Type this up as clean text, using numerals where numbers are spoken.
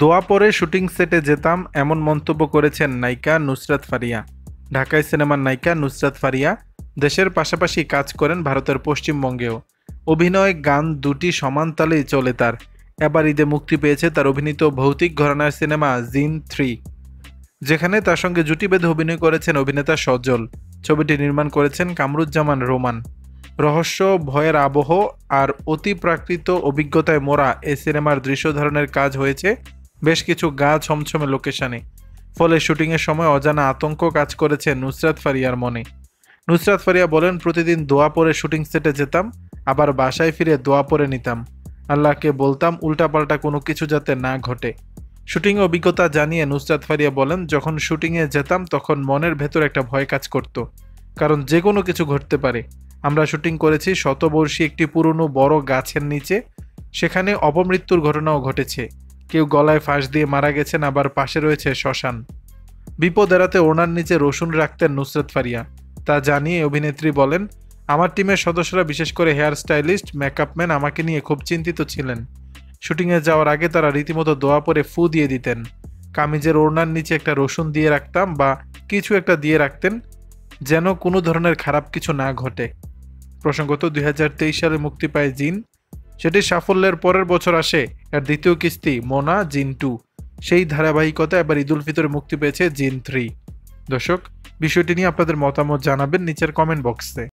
দোয়া পরে শুটিং সেটে যেতাম এমন মন্তব্য করেছেন নায়িকা নুসরাত ফারিয়া। ঢাকায় সিনেমার নায়িকা নুসরাত ফারিয়া দেশের পাশাপাশি কাজ করেন ভারতের পশ্চিমবঙ্গেও। অভিনয় গান দুটি সমান তালেই চলে তার। এবার ঈদে মুক্তি পেয়েছে তার অভিনীত ভৌতিক ঘরানার সিনেমা জিন 3, যেখানে তার সঙ্গে জুটি বেঁধে অভিনয় করেছেন অভিনেতা সজল। ছবিটি নির্মাণ করেছেন কামরুজ্জামান রোমান। রহস্য, ভয়ের আবহ আর অতিপ্রাকৃত অভিজ্ঞতায় মোড়া এই সিনেমার দৃশ্য ধারণের কাজ হয়েছে বেশ কিছু গা ছমছমে লোকেশনে। ফলে শুটিংয়ের সময় অজানা আতঙ্ক কাজ করেছে নুসরাত ফারিয়ার মনে। নুসরাত ফারিয়া বলেন, প্রতিদিন দোয়া পরে শুটিং সেটে যেতাম, আবার বাসায় ফিরে দোয়া পরে নিতাম। আল্লাহকে বলতাম উল্টাপাল্টা কোনো কিছু যাতে না ঘটে। শুটিং অভিজ্ঞতা জানিয়ে নুসরাত ফারিয়া বলেন, যখন শুটিংয়ে যেতাম তখন মনের ভেতর একটা ভয় কাজ করত, কারণ যে কোনো কিছু ঘটতে পারে। আমরা শুটিং করেছি শতবর্ষী একটি পুরনো বড় গাছের নিচে। সেখানে অপমৃত্যুর ঘটনাও ঘটেছে। কেউ গলায় ফাঁস দিয়ে মারা গেছেন, আবার পাশে রয়েছে শ্মশান। বিপদ এড়াতে ওনার নিচে রসুন রাখতেন নুসরাত ফারিয়া। তা জানিয়ে অভিনেত্রী বলেন, আমার টিমের সদস্যরা, বিশেষ করে হেয়ার স্টাইলিস্ট, মেকআপম্যান আমাকে নিয়ে খুব চিন্তিত ছিলেন। শুটিংয়ে যাওয়ার আগে তারা রীতিমতো দোয়া পরে ফু দিয়ে দিতেন। কামিজের ওড়নার নিচে একটা রসুন দিয়ে রাখতাম বা কিছু একটা দিয়ে রাখতেন, যেন কোনো ধরনের খারাপ কিছু না ঘটে। প্রসঙ্গত 2023 সালে মুক্তি পায় জিন। সেটি সাফল্যের পরের বছর আসে এর দ্বিতীয় কিস্তি মোনা জিন 2। সেই ধারাবাহিকতা এবার ঈদুল ফিতরে মুক্তি পেয়েছে জিন 3। দর্শক, বিষয়টি নিয়ে আপনাদের মতামত জানাবেন নিচের কমেন্ট বক্সে।